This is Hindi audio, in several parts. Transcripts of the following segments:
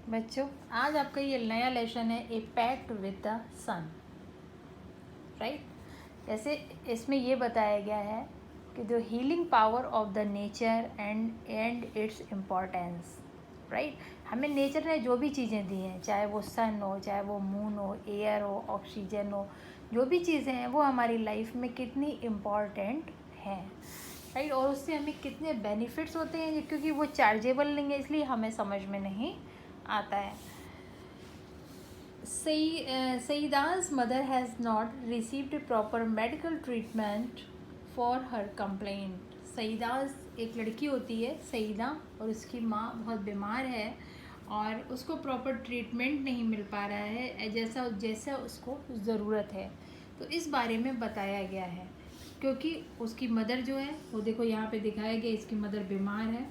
बच्चों, आज आपका ये नया लेसन है a pact with the sun, right. जैसे इसमें ये बताया गया है कि the healing power of the nature and its importance, right. हमें नेचर ने जो भी चीज़ें दी हैं, चाहे वो सन हो, चाहे वो मून हो, एयर हो, ऑक्सीजन हो, जो भी चीज़ें हैं वो हमारी लाइफ में कितनी इम्पॉर्टेंट हैं, राइट। और उससे हमें कितने बेनिफिट्स होते हैं, क्योंकि वो चार्जेबल नहीं है इसलिए हमें समझ में नहीं आता है। Saida's mother has not received proper medical treatment for her complaint. सईदास एक लड़की होती है सईदा, और उसकी माँ बहुत बीमार है और उसको प्रॉपर ट्रीटमेंट नहीं मिल पा रहा है जैसा जैसा उसको ज़रूरत है। तो इस बारे में बताया गया है, क्योंकि उसकी मदर जो है वो देखो यहाँ पे दिखाया गया, इसकी मदर बीमार है,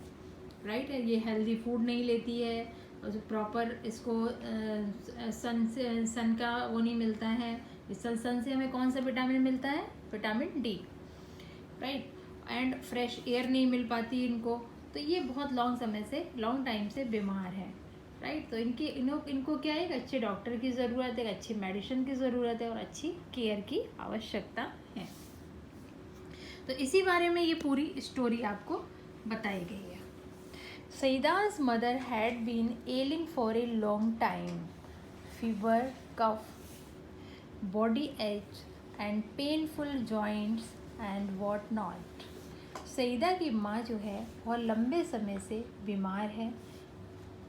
राइट। ये हेल्दी फूड नहीं लेती है, प्रॉपर इसको सन का वो नहीं मिलता है। सन से हमें कौन सा विटामिन मिलता है? Vitamin D, right. And fresh air नहीं मिल पाती इनको, तो ये बहुत लॉन्ग टाइम से बीमार है, राइट। तो इनको क्या है, एक अच्छे डॉक्टर की ज़रूरत है, एक अच्छी मेडिसिन की ज़रूरत है और अच्छी केयर की आवश्यकता है। तो इसी बारे में ये पूरी स्टोरी आपको बताई गई है। Saida's mother had been ailing for a long time. Fever, cough, body ache and painful joints and what not. Saeeda की माँ जो है बहुत लंबे समय से बीमार है,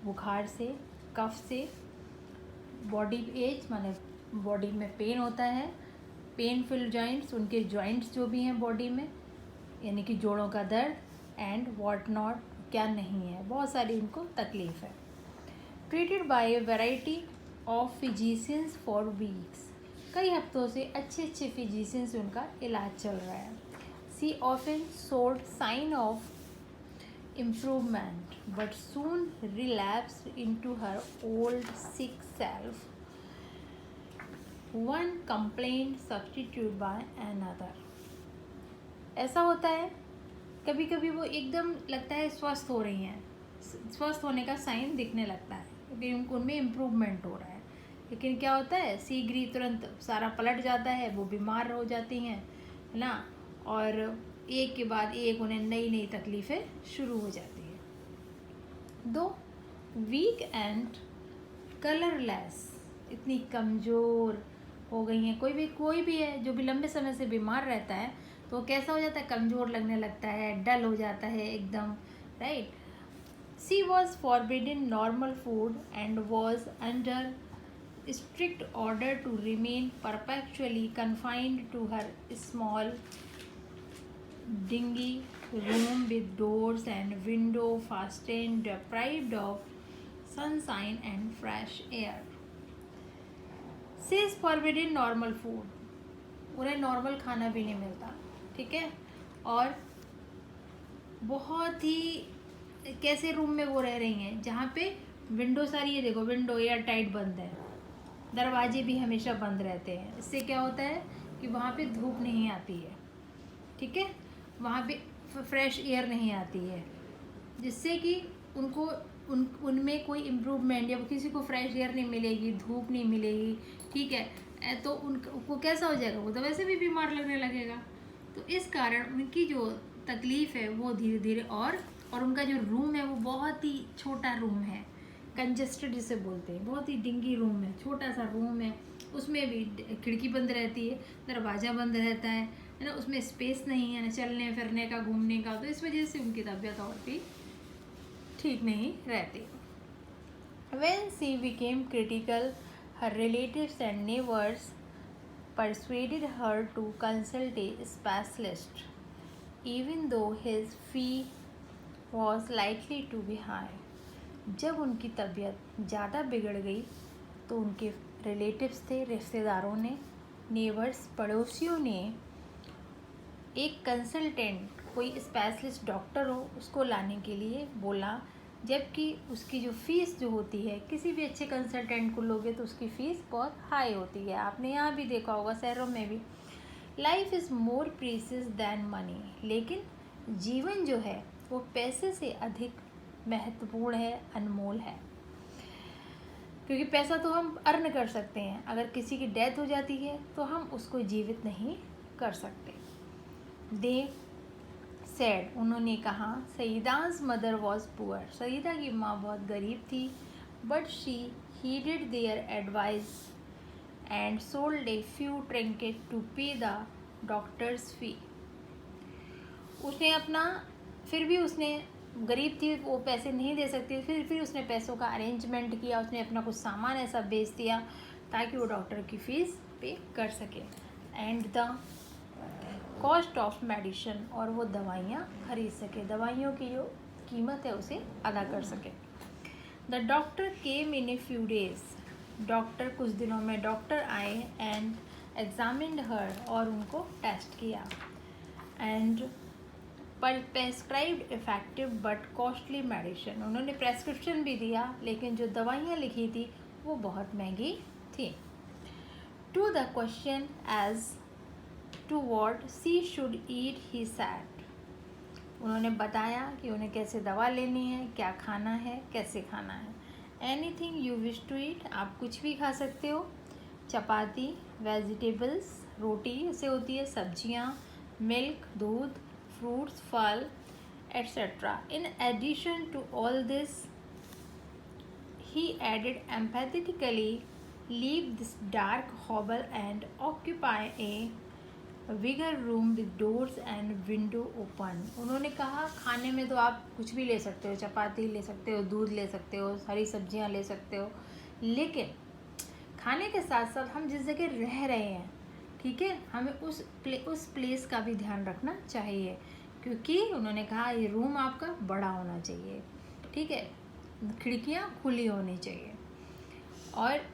बुखार से, कफ से, बॉडी एच माने बॉडी में पेन होता है, पेनफुल जॉइंट्स, उनके जॉइंट्स जो भी हैं बॉडी में, यानी कि जोड़ों का दर्द, एंड व्हाट नॉट, क्या नहीं है, बहुत सारी इनको तकलीफ है। Treated by a variety of physicians for weeks, कई हफ्तों से अच्छे फिजिशियंस से उनका इलाज चल रहा है। She often showed sign of improvement but soon relapsed into her old sick self, one complaint substitute by another. ऐसा होता है कभी कभी वो एकदम लगता है स्वस्थ हो रही हैं, स्वस्थ होने का साइन दिखने लगता है क्योंकि उनमें इम्प्रूवमेंट हो रहा है, लेकिन क्या होता है शीघ्र तुरंत सारा पलट जाता है, वो बीमार हो जाती हैं, है ना, और एक के बाद एक उन्हें नई नई तकलीफ़ें शुरू हो जाती है। दो वीक एंड कलरलेस, इतनी कमज़ोर हो गई हैं, कोई भी है जो भी लंबे समय से बीमार रहता है तो कैसा हो जाता है, कमज़ोर लगने लगता है, डल हो जाता है एकदम, right. She was forbidden normal food and was under strict order to remain perpetually confined to her small dingy room with doors and window fastened, deprived of sunshine and fresh air. She is forbidden normal food, उन्हें नॉर्मल खाना भी नहीं मिलता, ठीक है। और बहुत ही कैसे रूम में वो रह रही हैं जहाँ पे विंडो सारी, ये देखो विंडो एयर टाइट बंद है, दरवाजे भी हमेशा बंद रहते हैं। इससे क्या होता है कि वहाँ पे धूप नहीं आती है, ठीक है, वहाँ पे फ्रेश एयर नहीं आती है, जिससे कि उनमें कोई इम्प्रूवमेंट, या किसी को फ्रेश एयर नहीं मिलेगी, धूप नहीं मिलेगी, ठीक है, तो उनको कैसा हो जाएगा, वो तो वैसे भी बीमार लगने लगेगा। तो इस कारण उनकी जो तकलीफ़ है वो धीरे धीरे और उनका जो रूम है वो बहुत ही छोटा रूम है, कंजस्टेड जिसे बोलते हैं, बहुत ही डिंगी रूम है, छोटा सा रूम है, उसमें भी खिड़की बंद रहती है, दरवाज़ा बंद रहता है ना, उसमें स्पेस नहीं है ना चलने फिरने का, घूमने का, तो इस वजह से उनकी तबीयत और भी ठीक नहीं रहती। When she became critical, her relatives and neighbors persuaded her to consult a specialist, even though his fee was likely to be high. जब उनकी तबीयत ज़्यादा बिगड़ गई तो उनके रिलेटिव्स थे, रिश्तेदारों ने, नेबर्स, पड़ोसियों ने एक कंसल्टेंट, कोई स्पेशलिस्ट डॉक्टर हो उसको लाने के लिए बोला, जबकि उसकी जो फ़ीस जो होती है, किसी भी अच्छे कंसल्टेंट को लोगे तो उसकी फ़ीस बहुत हाई होती है, आपने यहाँ भी देखा होगा, शहरों में भी। Life is more precious than money, लेकिन जीवन जो है वो पैसे से अधिक महत्वपूर्ण है, अनमोल है। क्योंकि पैसा तो हम अर्न कर सकते हैं, अगर किसी की डेथ हो जाती है तो हम उसको जीवित नहीं कर सकते। दे सेड, उन्होंने कहा, सईदा's मदर वॉज पुअर, सईदा की माँ बहुत गरीब थी, but she heeded their advice and sold a few trinkets to pay the doctor's fee. उसने अपना, फिर भी उसने, गरीब थी वो पैसे नहीं दे सकती, फिर उसने पैसों का अरेंजमेंट किया, उसने अपना कुछ सामान ऐसा बेच दिया ताकि वो डॉक्टर की फ़ीस पे कर सके। And the cost of medicine, और वो दवाइयाँ खरीद सके, दवाइयों की जो कीमत है उसे अदा कर सके। The doctor came in a few days, doctor कुछ दिनों में डॉक्टर आए एंड एग्जामिन्ड हर, और उनको टेस्ट किया, and prescribed effective but costly medicine, उन्होंने प्रेस्क्रिप्शन भी दिया लेकिन जो दवाइयाँ लिखी थी वो बहुत महंगी थी। To the question as to what she should eat he said, उन्होंने बताया कि उन्हें कैसे दवा लेनी है, क्या खाना है, कैसे खाना है। Anything you wish to eat, आप कुछ भी खा सकते हो, चपाती, वेजिटेबल्स, रोटी जैसे होती है, सब्जियाँ, मिल्क, दूध, फ्रूट्स, फल, etcetera. In addition to all this he added emphatically, leave this dark hovel and occupy a bigger room with doors and window open. उन्होंने कहा खाने में तो आप कुछ भी ले सकते हो, चपाती ले सकते हो, दूध ले सकते हो, हरी सब्जियां ले सकते हो, लेकिन खाने के साथ साथ हम जिस जगह रह रहे हैं, ठीक है, हमें उस प्लेस का भी ध्यान रखना चाहिए, क्योंकि उन्होंने कहा ये रूम आपका बड़ा होना चाहिए, ठीक है, खिड़कियाँ खुली होनी चाहिए, और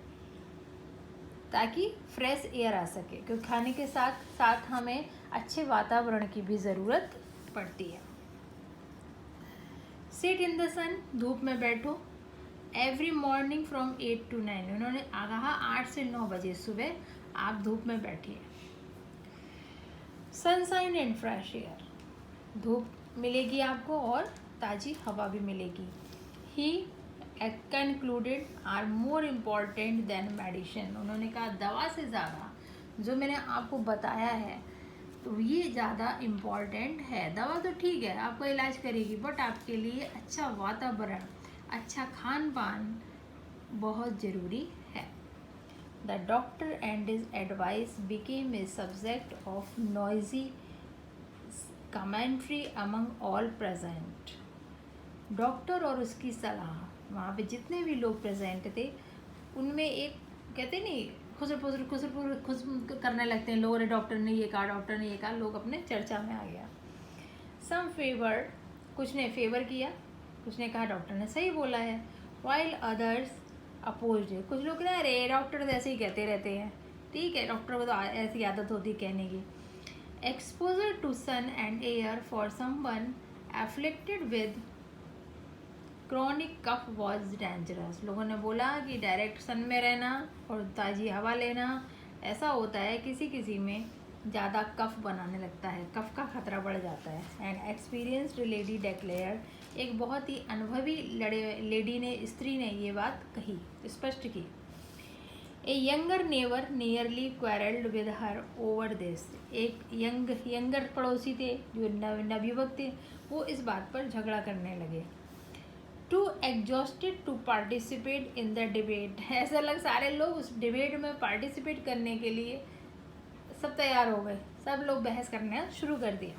ताकि फ्रेश एयर आ सके, क्योंकि खाने के साथ साथ हमें अच्छे वातावरण की भी ज़रूरत पड़ती है। सिट इन द सन, धूप में बैठो, एवरी मॉर्निंग फ्रॉम 8 to 9, उन्होंने कहा 8 से 9 बजे सुबह आप धूप में बैठिए। सनशाइन एंड फ्रेश एयर, धूप मिलेगी आपको और ताज़ी हवा भी मिलेगी। He concluded are more important than medicine, उन्होंने कहा दवा से ज़्यादा जो मैंने आपको बताया है तो ये ज़्यादा इम्पॉर्टेंट है। दवा तो ठीक है आपका इलाज करेगी, बट आपके लिए अच्छा वातावरण, अच्छा खान पान बहुत ज़रूरी है। The doctor and his advice became a subject of noisy commentary among all present, doctor और उसकी सलाह, वहाँ पे जितने भी लोग प्रेजेंट थे उनमें एक, कहते नहीं, खुसर करने लगते हैं लोग, अरे डॉक्टर ने ये कहा, डॉक्टर ने ये कहा, लोग अपने चर्चा में आ गया। सम फेवर, कुछ ने फेवर किया, कुछ ने कहा डॉक्टर ने सही बोला है, वाइल अदर्स अपोज्ड, कुछ लोग ना अरे डॉक्टर तो ऐसे ही कहते रहते हैं, ठीक है, डॉक्टर को तो ऐसी आदत होती कहने की। Exposure to sun and air for someone afflicted with chronic cough was dangerous, लोगों ने बोला कि डायरेक्ट सन में रहना और ताज़ी हवा लेना ऐसा होता है किसी किसी में ज़्यादा कफ बनाने लगता है, कफ का खतरा बढ़ जाता है। एंड एक्सपीरियंस्ड लेडी डेक्लेयर, एक बहुत ही अनुभवी लेडी ने, स्त्री ने ये बात कही, स्पष्ट की। A younger never nearly quarrelled with her over this, एक यंगर पड़ोसी थे जो नवयुवक थे, वो इस बात पर झगड़ा करने लगे। Too exhausted to participate in the debate, ऐसा लग सारे लोग उस डिबेट में पार्टिसिपेट करने के लिए सब तैयार हो गए, सब लोग बहस करना शुरू कर दिया।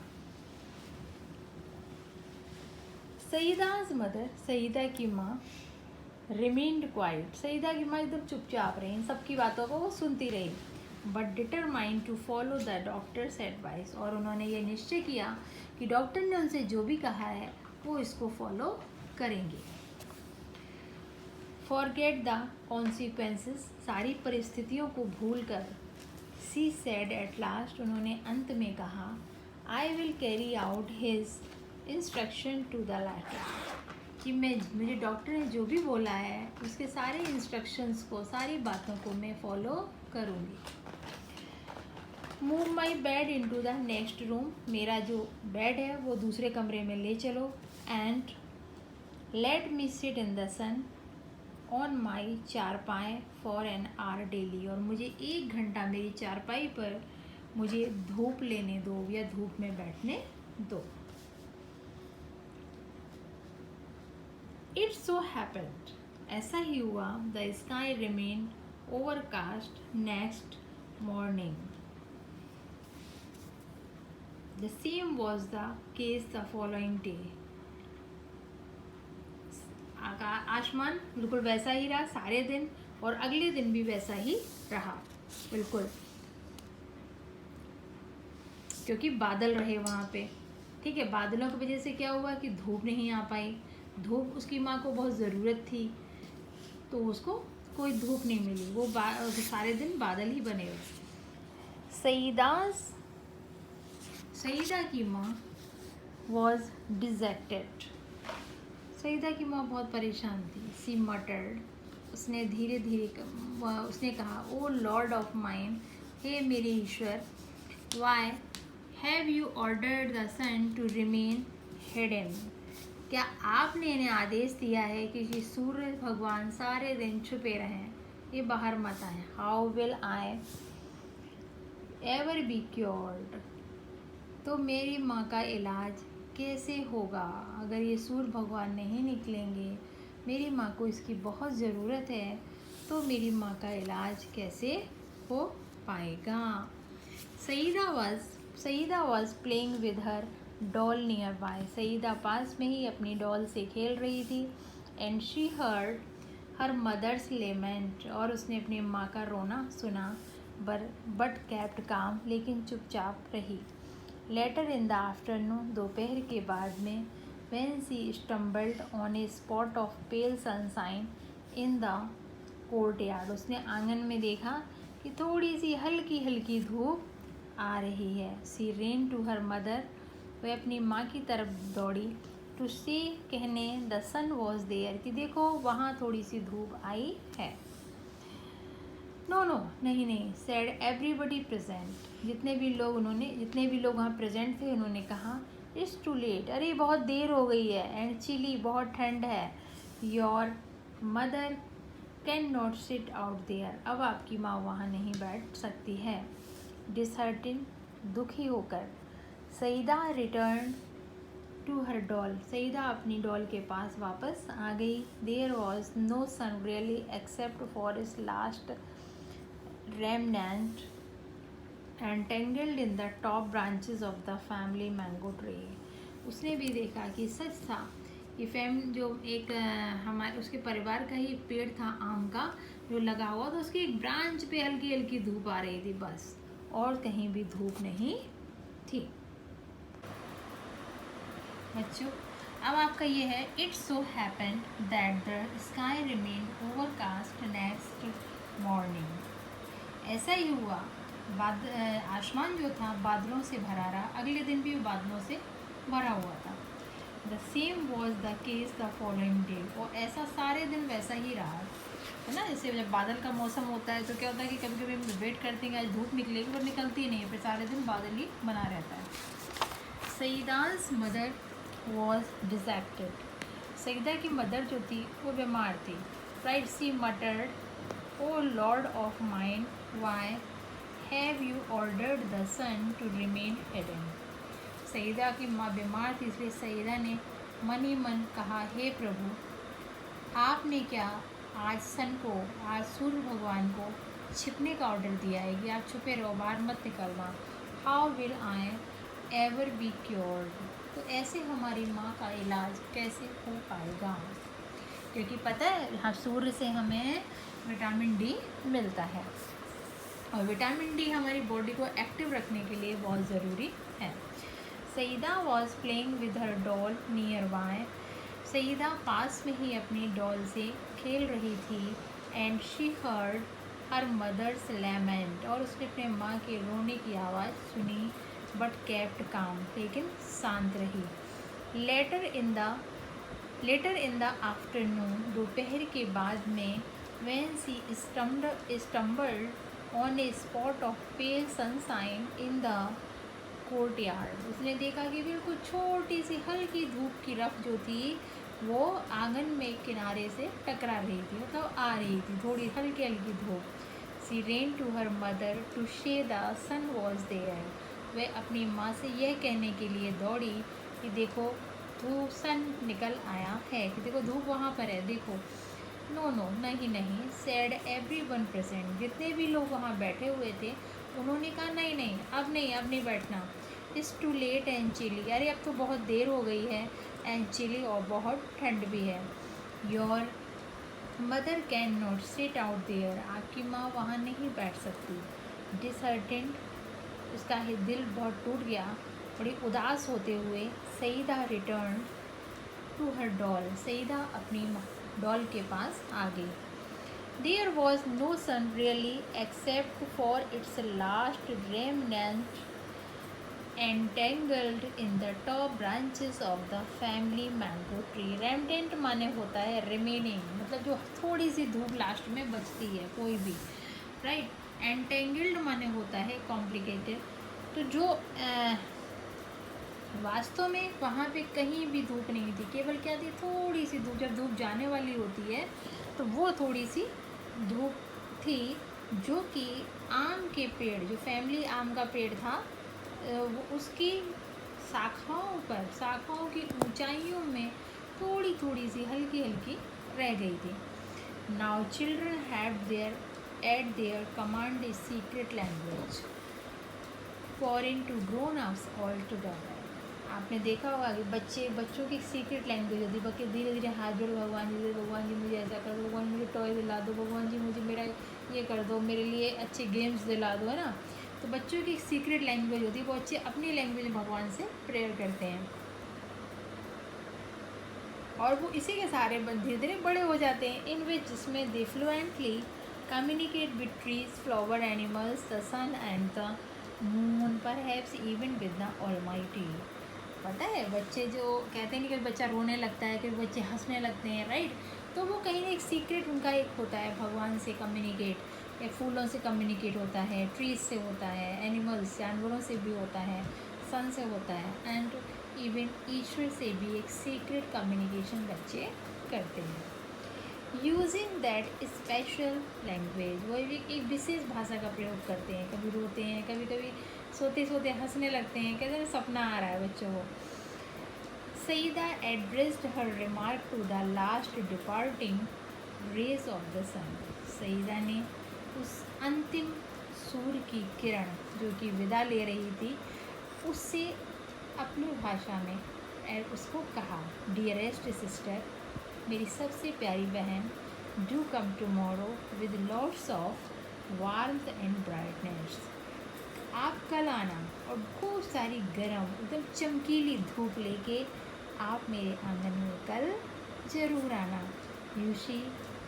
सईदा's मदर, सईदा की माँ, रिमेन्ड क्वाइट, सईदा की माँ एकदम चुपचाप रही, इन सबकी बातों को वो सुनती रही, but determined to follow the doctor's advice, और उन्होंने ये निश्चय किया कि डॉक्टर ने उनसे जो भी कहा है वो इसको फॉलो करेंगे। फॉरगेट द कॉन्सिक्वेंसेस, सारी परिस्थितियों को भूलकर, सी सेड एट लास्ट, उन्होंने अंत में कहा, I will carry out his instruction to the letter, कि मुझे डॉक्टर ने जो भी बोला है उसके सारे इंस्ट्रक्शंस को, सारी बातों को मैं फॉलो करूँगी। Move my bed into the next room, मेरा जो बेड है वो दूसरे कमरे में ले चलो, and let me sit in the sun, on my charpai for an our daily, और मुझे 1 घंटा मेरी चारपाई पर मुझे धूप लेने दो या धूप में बैठने दो। इट सो हैपेंड, ऐसा ही हुआ, the sky remain overcast next morning. The same was the case the following day. आसमान बिल्कुल वैसा ही रहा सारे दिन, और अगले दिन भी वैसा ही रहा बिल्कुल, क्योंकि बादल रहे वहाँ पे। ठीक है, बादलों की वजह से क्या हुआ कि धूप नहीं आ पाई। धूप उसकी माँ को बहुत ज़रूरत थी, तो उसको कोई धूप नहीं मिली, वो सारे दिन बादल ही बने हुए। सईदा की माँ वॉज डिजेक्टेड। सईदा की माँ बहुत परेशान थी। सी मटर्ड, उसने धीरे धीरे उसने कहा, ओ लॉर्ड ऑफ माइन, हे मेरे ईश्वर, why have you ordered the sun to remain hidden, क्या आपने इन्हें आदेश दिया है कि सूर्य भगवान सारे दिन छुपे रहें, ये बाहर मत आए। How will I ever be cured, तो मेरी माँ का इलाज कैसे होगा अगर ये सूर्य भगवान नहीं निकलेंगे। मेरी माँ को इसकी बहुत ज़रूरत है, तो मेरी माँ का इलाज कैसे हो पाएगा। Saida was playing with her doll near, Saida पास में ही अपनी डॉल से खेल रही थी। And she heard her mother's lament, और उसने अपनी माँ का रोना सुना। बट केप्ट काम, लेकिन चुपचाप रही। लेटर इन द आफ्टरनून, दोपहर के बाद में, when she stumbled on a spot of pale sunshine in the courtyard, उसने आंगन में देखा कि थोड़ी सी हल्की हल्की धूप आ रही है। सी रेन टू हर मदर, वह अपनी माँ की तरफ दौड़ी। टू सी, कहने, द सन वॉज देयर, कि देखो वहाँ थोड़ी सी धूप आई है। नो नहीं, सेड एवरीबडी प्रेजेंट, जितने भी लोग वहाँ प्रेजेंट थे उन्होंने कहा, इट्स टू लेट, अरे बहुत देर हो गई है। एंड चिली, बहुत ठंड है। Your mother can not sit out there, अब आपकी माँ वहाँ नहीं बैठ सकती है। डिसहर्टिन, दुखी होकर, Saeeda return to her doll, Saeeda अपनी डॉल के पास वापस आ गई। There was no sun really except for is last remnant entangled in the top branches of the family mango tree, उसने भी देखा कि सच था कि जो एक हमारे उसके परिवार का ही पेड़ था आम का जो लगा हुआ, तो उसकी एक ब्रांच पे हल्की हल्की धूप आ रही थी बस, और कहीं भी धूप नहीं थी। बच्चों, अब आपका ये है, it so happened that the sky remain overcast next morning, ऐसा ही हुआ, आसमान जो था बादलों से भरा रहा, अगले दिन भी बादलों से भरा हुआ था। The same was the case the following day, और ऐसा सारे दिन वैसा ही रहा है ना। जैसे जब बादल का मौसम होता है तो क्या होता है कि कभी कभी हम वेट करते हैं आज धूप निकलेगी, पर निकलती नहीं है, फिर सारे दिन बादल ही बना रहता है। Saeeda's mother was dejected, Saeeda की मदर जो थी वो बीमार थी। Right, she muttered, O lord of mine, why have you ordered the sun to remain hidden, Saeeda की माँ बीमार थी, इसलिए सईदा ने मन ही मन कहा, हे प्रभु, आपने क्या आज सूर्य भगवान को छिपने का ऑर्डर दिया है कि आप छुपे रहो, बाहर मत निकलना। How will I ever be cured, तो ऐसे हमारी माँ का इलाज कैसे हो पाएगा, क्योंकि पता है हाँ सूर्य से हमें विटामिन डी मिलता है, और विटामिन डी हमारी बॉडी को एक्टिव रखने के लिए बहुत ज़रूरी है। Saida was playing with her doll near, Saida पास में ही अपनी डॉल से खेल रही थी। And she heard her mother's lament, और उसने अपने माँ के रोने की आवाज़ सुनी। बट केप्ट काम, लेकिन शांत रही। लेटर इन द आफ्टरनून, दोपहर के बाद में, when she stumbled on a spot of pale sunshine in the courtyard, उसने देखा कि बिल्कुल छोटी सी हल्की धूप की रफ जो थी वो आंगन में किनारे से टकरा रही थी, मतलब आ रही थी थोड़ी हल्की हल्की धूप। She ran to her mother to say the sun was there. वह अपनी माँ से यह कहने के लिए दौड़ी कि देखो धूप, सन निकल आया है, कि देखो धूप वहाँ पर है, देखो। नो नो, नहीं नहीं, सेड एवरी वन प्रेजेंट। जितने भी लोग वहाँ बैठे हुए थे उन्होंने कहा नहीं नहीं, अब नहीं, अब नहीं बैठना। It's too late and chilly, अरे अब तो बहुत देर हो गई है, एंड चिली, और बहुत ठंड भी है। Your mother can not sit out there, आपकी माँ वहाँ नहीं बैठ सकती। डिसहर्टेंड, उसका दिल बहुत टूट गया, बड़ी उदास होते हुए Saeeda return to her doll, Saeeda अपनी डॉल के पास आ गई। There was no sun really except for its last remnant entangled in the top branches of the family mango tree। remnant माने होता है remaining, मतलब जो थोड़ी सी धूप लास्ट में बचती है कोई भी, राइट। entangled माने होता है complicated। तो जो वास्तव में वहाँ पे कहीं भी धूप नहीं थी, केवल क्या थी, थोड़ी सी धूप। जब धूप जाने वाली होती है तो वो थोड़ी सी धूप थी, जो कि आम के पेड़, जो फैमिली आम का पेड़ था, वो उसकी शाखाओं पर, शाखाओं की ऊंचाइयों में थोड़ी थोड़ी सी हल्की हल्की रह गई थी। Now children have their at their command a secret language foreign to grown ups all together. आपने देखा होगा कि बच्चों की सीक्रेट लैंग्वेज होती है। बच्चे धीरे धीरे हाथ जोड़, भगवान जी मुझे ऐसा कर दो, भगवान मुझे टॉय दिला दो, भगवान जी मुझे मेरा ये कर दो, मेरे लिए अच्छे गेम्स दिला दो, है ना। तो बच्चों की सीक्रेट लैंग्वेज होती है, वो बच्चे अपनी लैंग्वेज में भगवान से प्रेयर करते हैं, और वो इसी के सहारे धीरे धीरे बड़े हो जाते हैं। इन विच, जिसमें they fluently communicate with trees, flower, animals, the sun and the moon, perhaps even with the almighty. पता है, बच्चे जो कहते हैं कि बच्चा रोने लगता है, कि बच्चे हंसने लगते हैं, राइट। तो वो कहीं ना एक सीक्रेट उनका एक होता है, भगवान से कम्युनिकेट, या फूलों से कम्युनिकेट होता है, ट्रीज से होता है, एनिमल्स, जानवरों से भी होता है, सन से होता है, एंड इवन ईश्वर से भी एक सीक्रेट कम्युनिकेशन बच्चे करते हैं। यूजिंग दैट स्पेशल लैंग्वेज, वो एक विशेष भाषा का प्रयोग करते हैं। कभी रोते हैं, कभी कभी सोते सोते हंसने लगते हैं, कहते हैं सपना आ रहा है बच्चों को। Saida addressed her remark to the last departing rays of the sun. सईदा ने उस अंतिम सूर्य की किरण, जो कि विदा ले रही थी, उससे अपनी भाषा में उसको कहा, डियरेस्ट सिस्टर, मेरी सबसे प्यारी बहन, do come tomorrow with lots of warmth and brightness. आप कल आना और खूब सारी गर्म, एकदम चमकीली धूप लेके आप मेरे आंगन में कल ज़रूर आना। यूशी,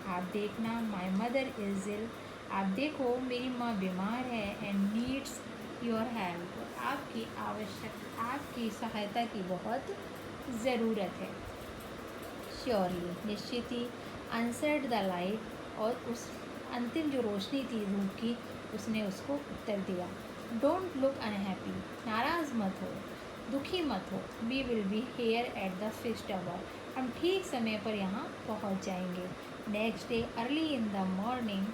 आप देखना, माय मदर इज़ इल, आप देखो मेरी माँ बीमार है, एंड नीड्स योर हेल्प, आपकी सहायता की बहुत ज़रूरत है। श्योरली, निश्चित ही, आंसर्ड द लाइट, और उस अंतिम जो रोशनी थी धूप की, उसने उसको उत्तर दिया। डोंट लुक अनहैप्पी, नाराज़ मत हो, दुखी मत हो। We will be here at the first hour, हम ठीक समय पर यहाँ पहुँच जाएंगे। Next day early in the morning,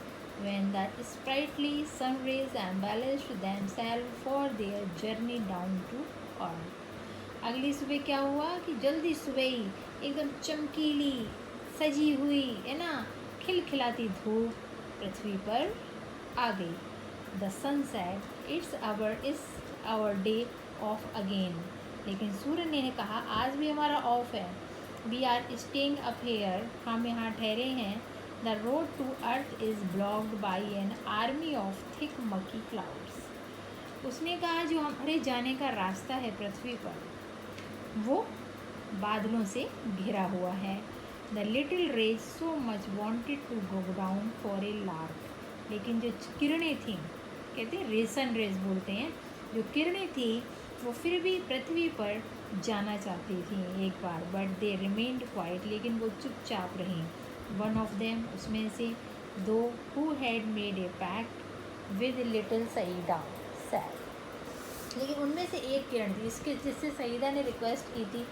when the sprightly sun rays embellished themselves for their journey down to earth। अगली सुबह क्या हुआ कि जल्दी सुबह ही एकदम चमकीली, सजी हुई, है ना, खिलखिलाती धूप पृथ्वी पर आ गई। The sun said it's our day off again. लेकिन सूर्य ने कहा आज भी हमारा ऑफ है। We are staying up here, हम यहाँ ठहरे हैं। The road to earth is blocked by an army of thick murky clouds. उसने कहा जो हमारे जाने का रास्ता है पृथ्वी पर, वो बादलों से घिरा हुआ है। The little rays so much wanted to go down for a lark. लेकिन जो किरणें थीं, कहते हैं रेसन रेज बोलते हैं, जो किरणें थी वो फिर भी पृथ्वी पर जाना चाहती थी एक बार, बट दे रिमेन्ड क्वाइट, लेकिन वो चुपचाप रहीं। वन ऑफ देम, उसमें से दो, who had made a pact with little Saeeda said. लेकिन उनमें से एक किरण थी जिससे सईदा ने रिक्वेस्ट की थी,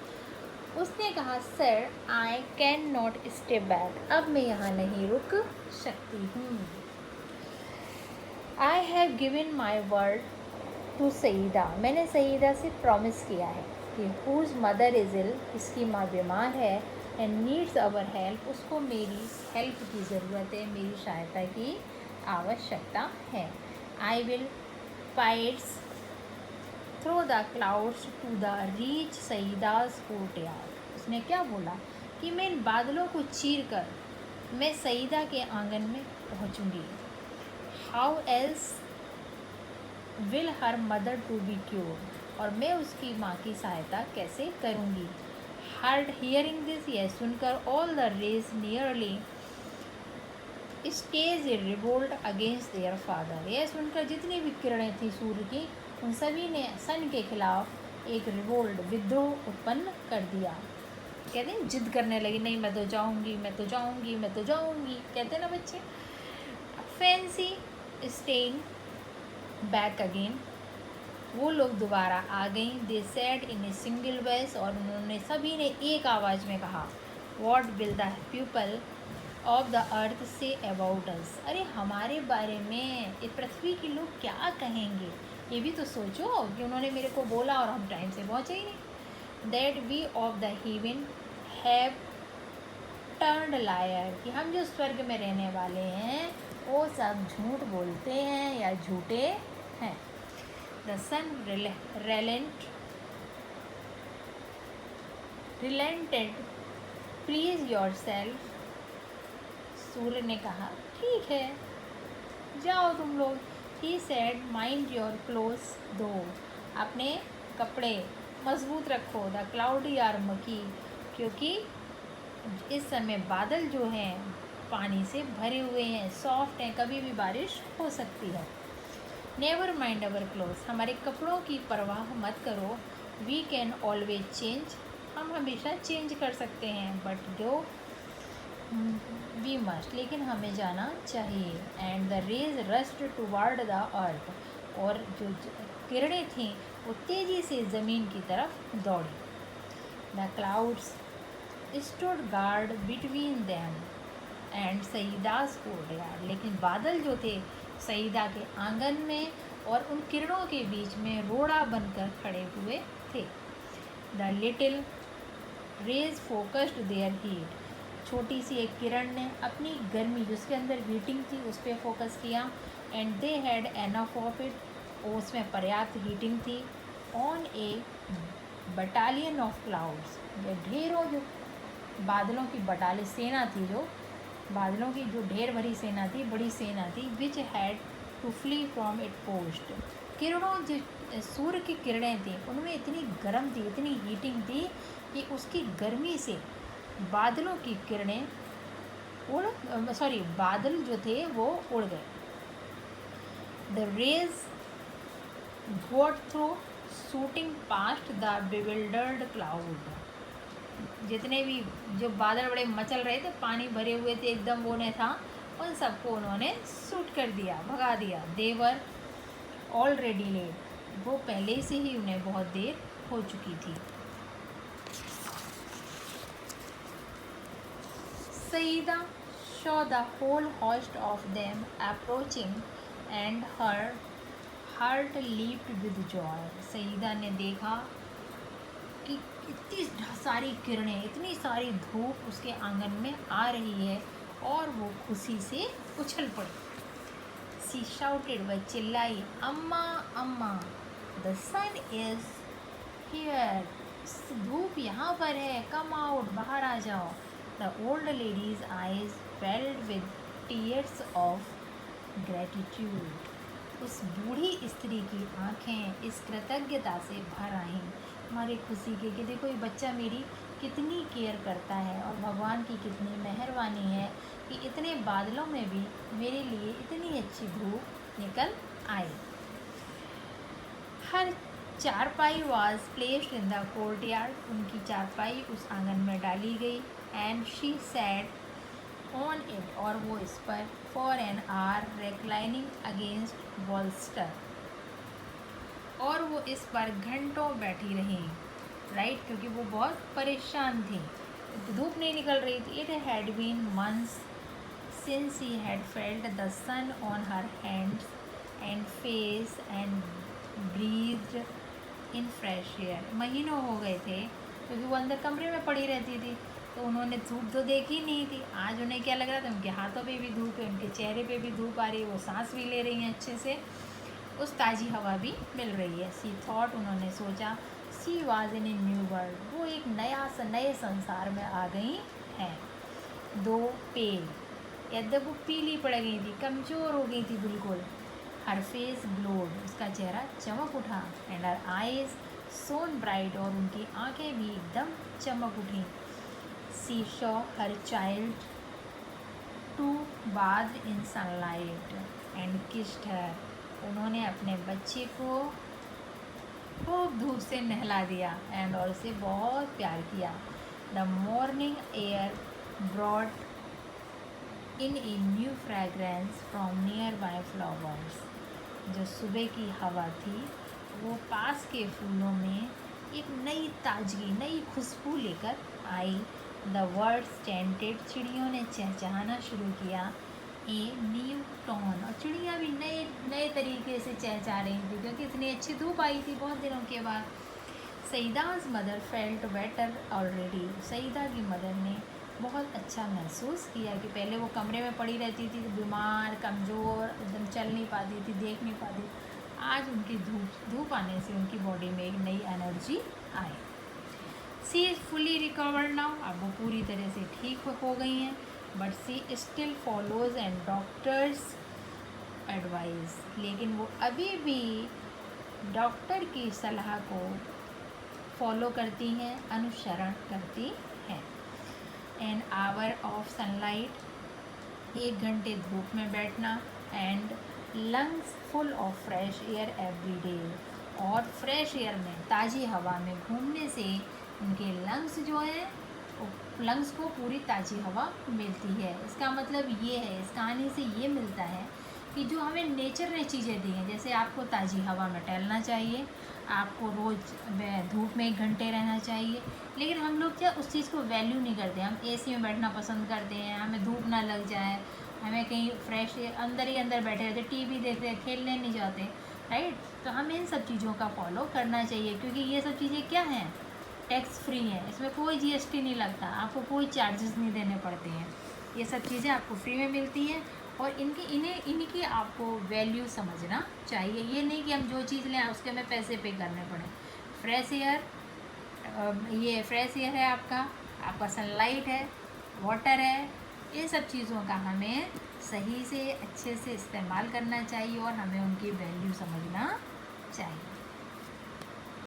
उसने कहा, sir I can not stay back, अब मैं यहाँ नहीं रुक सकती हूँ। I have given my word to Saeeda, मैंने सईदा से प्रॉमिस किया है कि हुज मदर इज़ इल, इसकी माँ बीमार है, एंड नीड्स अवर हेल्प, उसको मेरी हेल्प की ज़रूरत है, मेरी सहायता की आवश्यकता है। I will fights through the clouds to the reach Saida's courtyard. उसने क्या बोला कि मैं इन बादलों को चीर कर मैं सईदा के आंगन में पहुंचूंगी। How else will her mother to be cure, और मैं उसकी माँ की सहायता कैसे करूँगी। हर्ड हियरिंग दिस, यह सुनकर all the rays nearly stage a revolt against their father, यह सुनकर जितनी भी किरणें थी सूर्य की, उन सभी ने सन के खिलाफ एक रिवोल्ट, विद्रोह उत्पन्न कर दिया। कहते हैं जिद करने लगी, नहीं मैं तो जाऊंगी, मैं तो जाऊंगी, मैं तो जाऊंगी, कहते हैं ना बच्चे। फैंसी स्टेइंग बैक अगेन, वो लोग दोबारा आ गई। They said in a single voice, और उन्होंने सभी ने एक आवाज़ में कहा, what will the people of the earth say about us, अरे हमारे बारे में इस पृथ्वी के लोग क्या कहेंगे, ये भी तो सोचो कि उन्होंने मेरे को बोला और हम टाइम से पहुँचे ही नहीं। That we of the heaven have turned liar, कि हम जो स्वर्ग में रहने वाले हैं वो सब झूठ बोलते हैं या झूठे हैं। The sun relented please yourself, सूर्य ने कहा ठीक है जाओ तुम लोग। He said mind your clothes दो, अपने कपड़े मजबूत रखो। द क्लाउडी आर मकी, क्योंकि इस समय बादल जो हैं पानी से भरे हुए हैं, सॉफ्ट हैं, कभी भी बारिश हो सकती है। नेवर माइंड अवर क्लोथ्स, हमारे कपड़ों की परवाह मत करो। वी कैन ऑलवेज चेंज, हम हमेशा चेंज कर सकते हैं। बट जो वी मस्ट, लेकिन हमें जाना चाहिए। And the rays rushed toward the earth, और जो किरणें थीं वो तेज़ी से ज़मीन की तरफ दौड़ी। The clouds stood guard between them and Saida's courtyard, लेकिन बादल जो थे सईदा के आंगन में और उन किरणों के बीच में रोड़ा बनकर खड़े हुए थे। The little rays focused their heat, छोटी सी एक किरण ने अपनी गर्मी जिसके अंदर हीटिंग थी उस पर फोकस किया। And they had enough of it, उसमें पर्याप्त हीटिंग थी। On A battalion of clouds, ढेरों जो बादलों की बटाली सेना थी, जो बादलों की जो ढेर भरी सेना थी, बड़ी सेना थी। Which had to flee from it post, किरणों जो सूर्य की किरणें थी उनमें इतनी गर्म थी, इतनी हीटिंग थी कि उसकी गर्मी से बादलों की किरणें बादल जो थे वो उड़ गए। The rays got through shooting past the bewildered cloud, जितने भी जो बादल बड़े मचल रहे थे, पानी भरे हुए थे एकदम, वो ने था, उन सबको उन्होंने शूट कर दिया, भगा दिया। देवर ऑलरेडी लेट, वो पहले से ही उन्हें बहुत देर हो चुकी थी। Saeeda saw the whole host of them approaching and her heart leaped with joy. Saeeda ने देखा कि इतनी सारी किरणें, इतनी सारी धूप उसके आंगन में आ रही है और वो खुशी से उछल पड़ी। She shouted, वह चिल्लाई, अम्मा अम्मा, the sun is here, धूप यहाँ पर है, come out, बाहर आ जाओ। The old lady's eyes filled with tears of gratitude. उस बूढ़ी स्त्री की आँखें इस कृतज्ञता से भर आईं, हमारी खुशी के कि देखो ये बच्चा मेरी कितनी केयर करता है और भगवान की कितनी मेहरबानी है कि इतने बादलों में भी मेरे लिए इतनी अच्छी धूप निकल आई। Her charpai was placed in the courtyard, उनकी चारपाई उस आंगन में डाली गई। And she sat on it, और वो इस पर for an hour reclining against bolster, और वो इस पर घंटों बैठी रही। राइट, क्योंकि वो बहुत परेशान थी, धूप नहीं निकल रही थी। It had been months since he had felt the sun on her hands and face and breathed in fresh air। महीनों हो गए थे क्योंकि वो अंदर कमरे में पड़ी रहती थी, तो उन्होंने धूप तो देखी नहीं थी। आज उन्हें क्या लग रहा था, उनके हाथों पे भी धूप है, उनके चेहरे पे भी धूप आ रही है, वो सांस भी ले रही हैं अच्छे से, उस ताज़ी हवा भी मिल रही है। सी थॉट, उन्होंने सोचा, she was in a new world, वो एक नए संसार में आ गई हैं। दो पेल, यद्यप वो पीली पड़ गई थी, कमज़ोर हो गई थी बिल्कुल। हर फेस ग्लोड, उसका चेहरा चमक उठा। And her eyes shone bright, और उनकी आंखें भी एकदम चमक उठी। She saw her child to bath in sunlight and kissed her, उन्होंने अपने बच्चे को खूब धूप से नहला दिया एंड और उसे बहुत प्यार किया। The morning air brought in a new fragrance from near by flowers, जो सुबह की हवा थी वो पास के फूलों में एक नई ताजगी, नई खुशबू लेकर आई। द वर्ड्स टेंटेड, चिड़ियों ने चहचहाना शुरू किया। ए न्यू टोन, और चिड़ियाँ भी नए नए तरीके से चहचहा रही थी क्योंकि इतनी अच्छी धूप आई थी बहुत दिनों के बाद। Saida's mother felt better already, Saida की मदर ने बहुत अच्छा महसूस किया कि पहले वो कमरे में पड़ी रहती थी, बीमार, कमज़ोर, एकदम चल नहीं पाती थी, देख नहीं पाती। आज उनकी धूप आने से उनकी बॉडी में एक नई एनर्जी आई। She is fully recovered now, अब वो पूरी तरह से ठीक हो गई हैं। But she still follows and doctor's advice, लेकिन वो अभी भी डॉक्टर की सलाह को फॉलो करती हैं, अनुसरण करती हैं। एन आवर ऑफ सनलाइट, 1 घंटे धूप में बैठना। And lungs full of fresh air every day, और फ्रेश एयर में, ताज़ी हवा में घूमने से उनके लंग्स जो हैं, लंग्स को पूरी ताज़ी हवा मिलती है। इसका मतलब ये है, इस कहानी से ये मिलता है कि जो हमें नेचर ने चीज़ें दी हैं, जैसे आपको ताज़ी हवा में टहलना चाहिए, आपको रोज़ धूप में 1 घंटे रहना चाहिए, लेकिन हम लोग क्या उस चीज़ को वैल्यू नहीं करते। हम एसी में बैठना पसंद करते हैं, हमें धूप ना लग जाए, हमें कहीं फ्रेश अंदर ही अंदर बैठे रहते, टीवी देख रहे, खेलने नहीं जाते, राइट। तो हमें इन सब चीज़ों का फॉलो करना चाहिए क्योंकि ये सब चीज़ें क्या हैं, टैक्स फ्री है, इसमें कोई जीएसटी नहीं लगता, आपको कोई चार्जेस नहीं देने पड़ते हैं। ये सब चीज़ें आपको फ्री में मिलती हैं और इनकी आपको वैल्यू समझना चाहिए। ये नहीं कि हम जो चीज़ लें उसके हमें पैसे पे करने पड़े। फ्रेश एयर, ये फ्रेश एयर है आपका सनलाइट है, वाटर है, ये सब चीज़ों का हमें सही से अच्छे से इस्तेमाल करना चाहिए और हमें उनकी वैल्यू समझना चाहिए।